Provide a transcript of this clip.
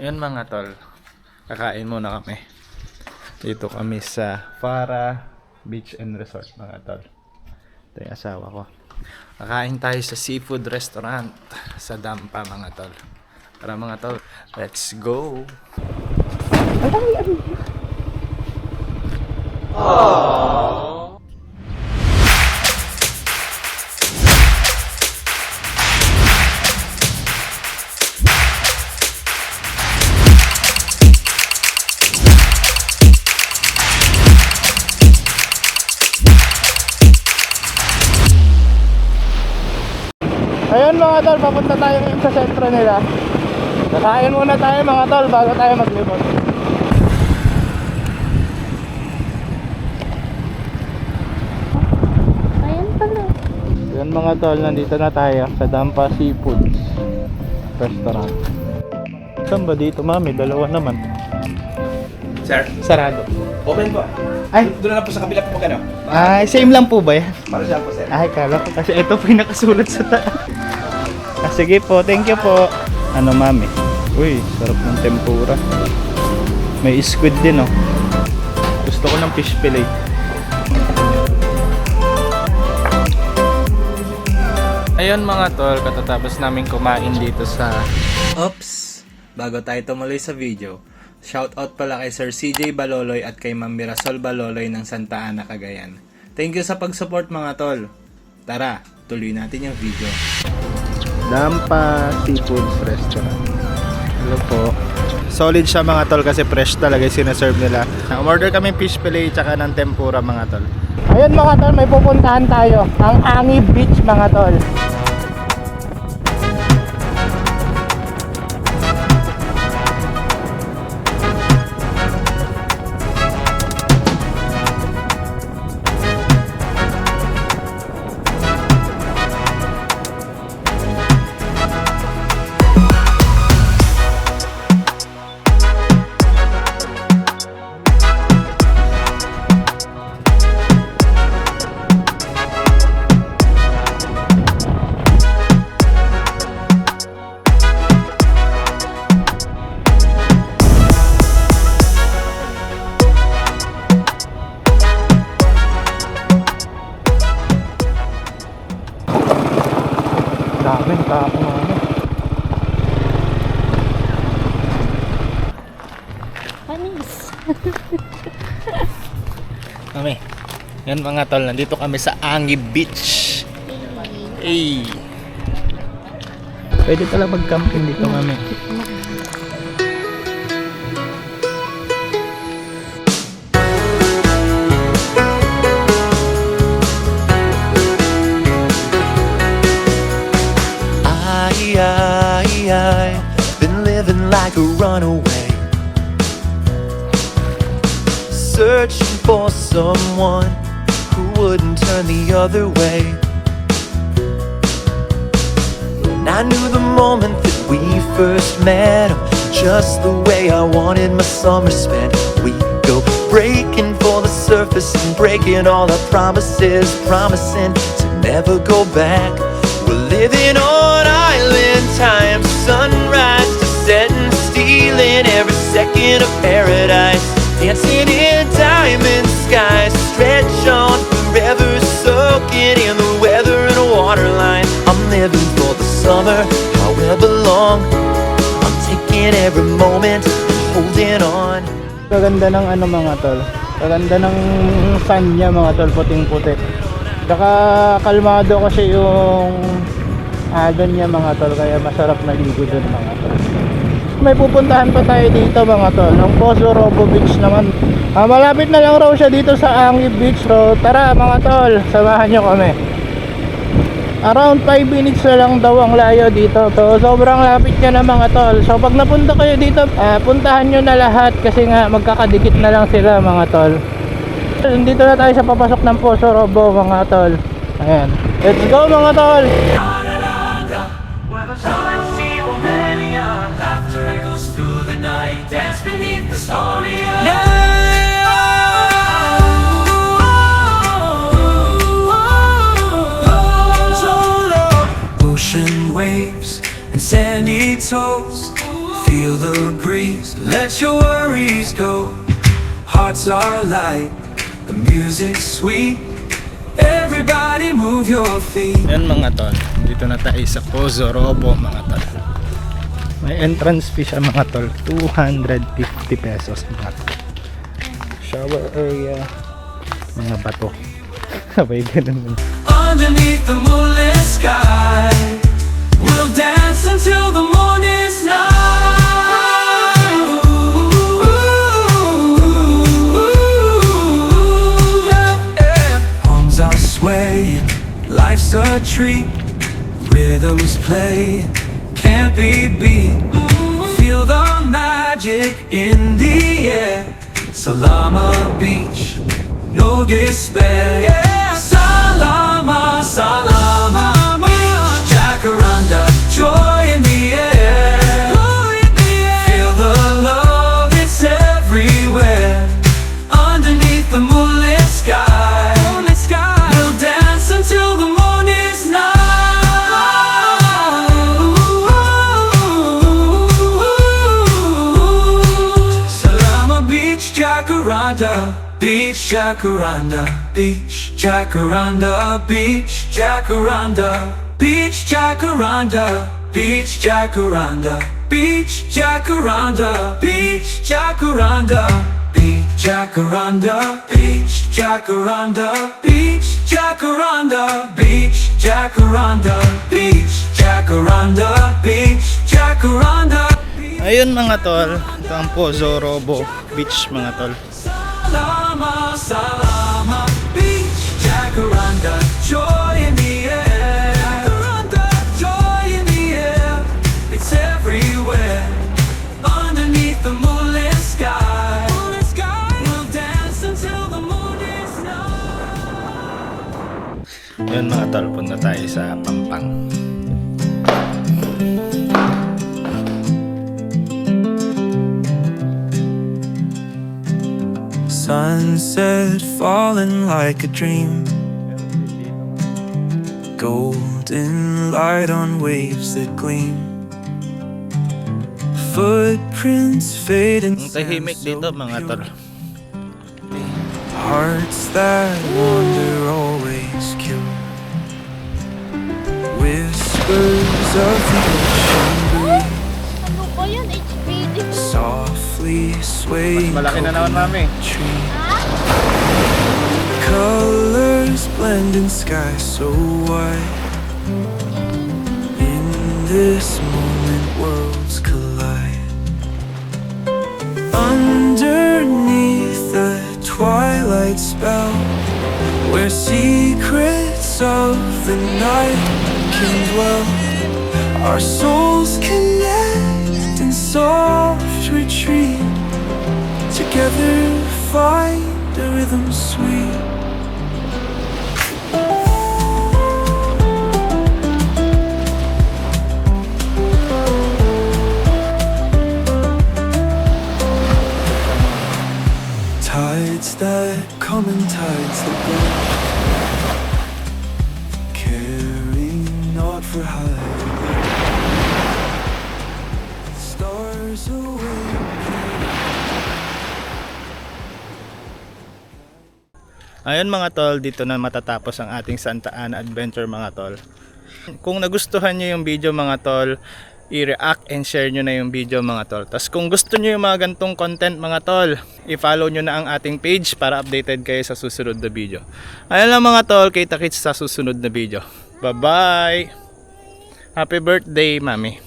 Yun mga tol, kakain muna kami. Dito kami sa Fara Beach and Resort mga tol. Ito yung asawa ko. Kakain tayo sa seafood restaurant sa Dampa mga tol. Tara mga tol, let's go! Ayun mga tol, papunta tayo ngayon sa sentro nila. Kakain muna tayo mga tol bago tayo maglimot. Ayan pala. Yun mga tol, nandito na tayo sa Dampa Seafoods Restaurant. Saan ba dito mami? Dalawa naman. Sir, Sarado. open po. Ay, Doon na po sa kabila po magkano? ay same lang po ba yan? Para siya po, sir. Ay, kala ko kasi ito po yung nakasulat sa taas. Sige po, thank you po. Ano mami? Uy, sarap ng tempura. May squid din oh. Gusto ko ng fish fillet. Ayun mga tol, katatapos namin kumain dito sa... Oops! Bago tayo tumuloy sa video, shoutout pala kay Sir CJ Baloloy at kay Ma'am Mirasol Baloloy ng Santa Ana, Cagayan. Thank you sa pag-support mga tol. Tara, tuloy natin yung video. Dampa Seafoods Restaurant. Hello po. Solid siya mga tol kasi fresh talaga yung sinaserve nila. Umorder kami fish fillet tsaka ng tempura mga tol. Ayun mga tol, may pupuntahan tayo. Ang Angi Beach mga tol. Daming tao ano. Panis. Kami. Yan mga tol, nandito kami sa Angi Beach. Hey. Pwede pala mag-camping dito mami. I've been living like a runaway, searching for someone who wouldn't turn the other way. And I knew the moment that we first met, just the way I wanted my summer spent. We go breaking for the surface and breaking all our promises, promising to never go back. We're living on island time, sunrise to setting, stealing every second of paradise, dancing in diamond skies, stretch on forever, soaking in the weather and waterline. I'm living for the summer, however long. I'm taking every moment, holding on. Kaganda ng ano mga tol. Kaganda ng sun niya mga tol, puting-puti. Saka kalmado kasi yung alon niya mga tol, kaya masarap maligo dun mga tol. May pupuntahan pa tayo dito mga tol, ng Poso Robo Beach naman. Malapit na lang raw siya dito sa Angi Beach. So tara mga tol, samahan nyo kami. Around 5 minutes na lang daw ang layo dito. So sobrang lapit niya na mga tol. So pag napunta kayo dito, puntahan nyo na lahat kasi nga magkakadikit na lang sila mga tol. Dito na tayo sa papasok ng Poso Robo mga tol. Ayan, let's go mga tol. Ocean waves and sandy toes, Feel the breeze, let your worries go. Hearts are light, the music's sweet. Everybody move your feet. Yan mga tol, dito na tayo sa Pozo Robo mga tol. May entrance fee siya mga tol, 250 pesos mga tol. Shower area, mga bato. Sabay ganun. Underneath the moonlit sky, we'll dance until the morning's light. Arms are swaying, life's a treat. Rhythms play, can't be beat. Feel the magic in the air. Salama Beach, no despair. Yeah, Salama, Salama Beach. Jacaranda, joy in the air. Feel the love, it's everywhere. Underneath the moonlit sky, we'll dance until the morning's light. Salama Beach, Jacaranda. Beach, Jacaranda, Beach, Jacaranda, Beach, Jacaranda, Beach, Jacaranda, Beach, Jacaranda, Beach, Jacaranda, Beach, Jacaranda, Beach, Jacaranda, Beach, Jacaranda, Beach, Jacaranda, Beach, Jacaranda, Beach, Jacaranda, Beach, Jacaranda. Ayun mga tol, ito ang Pozo Robo Beach mga tol. Salama, Salama Beach, Jacaranda, joy in the air. Jacaranda, joy in the air. It's everywhere. Underneath the moonlit sky, we'll dance until the morning's light. Ayun mga tol, punta tayo sa Pampang. Sunset falling like a dream, golden light on waves that gleam. Footprints fading, Ang tahimik dito mga tol. hearts that wander always cure. Whispers of the ocean breeze, Ano ba yan? HPD? softly sway. Malaki na naman mami. Tree. Colors blend in sky so white. In this moment worlds collide. Underneath the twilight spell, where secrets of the night can dwell, our souls connect in soft retreat. Together find a rhythm sweet. Tides that come and tides that go, caring not for high. Stars away. Ayun mga tol, dito na matatapos ang ating Santa Ana adventure mga tol. Kung nagustuhan nyo yung video mga tol, i-react and share nyo na yung video mga tol. Tapos kung gusto nyo yung mga gantong content mga tol, i-follow nyo na ang ating page para updated kayo sa susunod na video. Ayun lang mga tol, kita-kits sa susunod na video. Bye bye! Happy birthday mami!